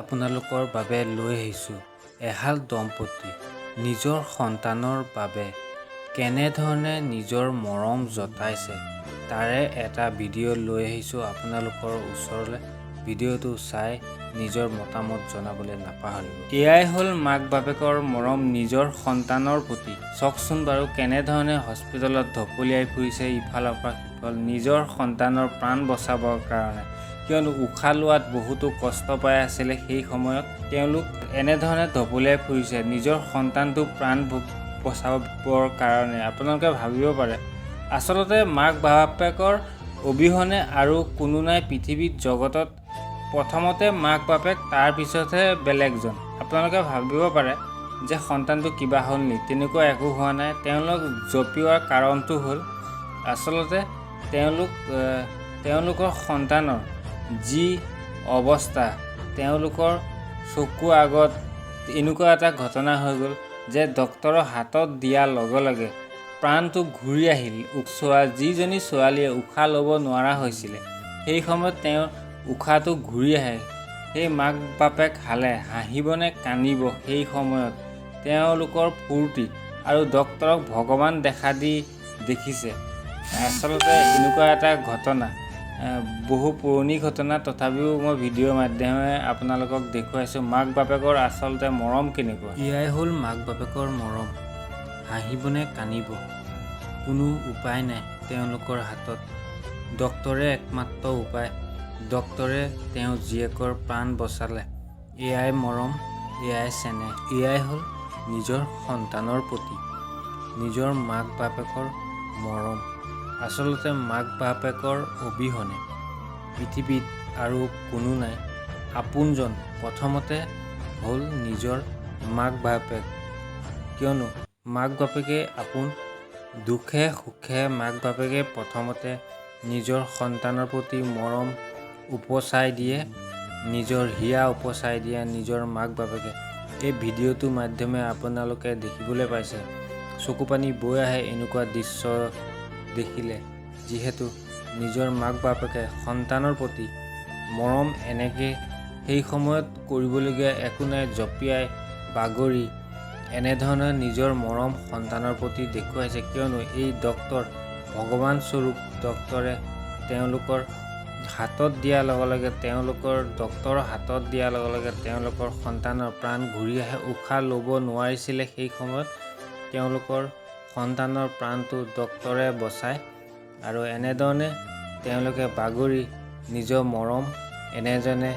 আপোনালোকৰ বাবে লৈ আহিছোঁ এহাল দম্পতি নিজৰ সন্তানৰ বাবে কেনেধৰণে নিজৰ মৰম জতাইছে তাৰে এটা ভিডিঅ' লৈ আহিছোঁ আপোনালোকৰ ওচৰলৈ। ভিডিঅ'টো চাই নিজৰ মতামত জনাবলৈ নাপাহৰিব। এয়াই হ'ল মাক বাপেকৰ মৰম নিজৰ সন্তানৰ প্ৰতি। চাওকচোন বাৰু কেনেধৰণে হস্পিটেলত ঢপলিয়াই ফুৰিছে ইফালৰ পৰা সিফাল নিজৰ সন্তানৰ প্ৰাণ বচাবৰ কাৰণে। কিয়নো উশাহ লোৱাত বহুতো কষ্ট পাই আছিলে, সেই সময়ত তেওঁলোক এনেধৰণে ঢপলিয়াই ফুৰিছে নিজৰ সন্তানটো প্ৰাণ বচাবৰ কাৰণে। আপোনালোকে ভাবিব পাৰে আচলতে মাক বাপেকৰ অবিহনে আৰু কোনো নাই পৃথিৱীত জগতত। প্ৰথমতে মাক বাপেক, তাৰপিছতহে বেলেগজন। আপোনালোকে ভাবিব পাৰে যে সন্তানটো কিবা হ'ল নি, তেনেকুৱা একো হোৱা নাই। তেওঁলোক জপিওৱাৰ কাৰণটো হ'ল আচলতে তেওঁলোকৰ সন্তানৰ যি অৱস্থা, তেওঁলোকৰ চকু আগত এনেকুৱা এটা ঘটনা হৈ গ'ল যে ডক্তৰৰ হাতত দিয়াৰ লগে লগে প্ৰাণটো ঘূৰি আহিল। যিজনী ছোৱালীয়ে উশাহ ল'ব নোৱাৰা হৈছিলে, সেই সময়ত তেওঁৰ উশাহটো ঘূৰি আহে। সেই মাক বাপেক হালে হাঁহিবনে কান্দিব সেই সময়ত তেওঁলোকৰ ফূৰ্তি, আৰু ডক্তৰক ভগৱান দেখিছে। আচলতে এনেকুৱা এটা ঘটনা বহু পুৰণি ঘটনা, তথাপিও মই ভিডিঅ'ৰ মাধ্যমেৰে আপোনালোকক দেখুৱাইছোঁ মাক বাপেকৰ আচলতে মৰম কেনেকুৱা। এয়াই হ'ল মাক বাপেকৰ মৰম। হাঁহিবনে কান্দিব কোনো উপায় নাই তেওঁলোকৰ হাতত। ডক্তৰে একমাত্ৰ উপায়। ডক্তৰে তেওঁ জীয়েকৰ প্ৰাণ বচালে। এয়াই মৰম, এয়াই চেনেহ, এয়াই হ'ল নিজৰ সন্তানৰ প্ৰতি নিজৰ মাক বাপেকৰ মৰম। আচলতে মাক বাপেকৰ অবিহনে পৃথিৱীত আৰু কোনো নাই। আপোনজন প্ৰথমতে হ'ল নিজৰ মাক বাপেক। কিয়নো মাক বাপেকে আপোন। দুখে সুখে মাক বাপেকে প্ৰথমতে নিজৰ সন্তানৰ প্ৰতি মৰম উপচাই দিয়ে, নিজৰ হিয়া উপচাই দিয়ে নিজৰ মাক বাপেকে। এই ভিডিঅ'টোৰ মাধ্যমে আপোনালোকে দেখিবলৈ পাইছে, চকু পানী বৈ আহে এনেকুৱা দৃশ্য দেখিলে। যিহেতু নিজৰ মাক বাপেকে সন্তানৰ প্ৰতি মৰম এনেকৈ সেই সময়ত কৰিবলগীয়া একো নাই, জঁপিয়াই বাগৰি এনেধৰণে নিজৰ মৰম সন্তানৰ প্ৰতি দেখুৱাইছে। কিয়নো এই ডক্তৰ ভগৱান স্বৰূপ। ডক্তৰে তেওঁলোকৰ হাতত দিয়াৰ লগে লগে ডক্তৰৰ হাতত দিয়াৰ লগে লগে তেওঁলোকৰ সন্তানৰ প্ৰাণ ঘূৰি আহে। উশাহ ল'ব নোৱাৰিছিলে, সেই সময়ত তেওঁলোকৰ সন্তানৰ প্ৰাণটো ডক্তৰে বচায়। আৰু এনেধৰণে তেওঁলোকে বাগৰি নিজৰ মৰম এনেজনে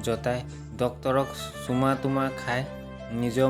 জতাই ডক্তৰক চুমা তুমা খাই নিজৰ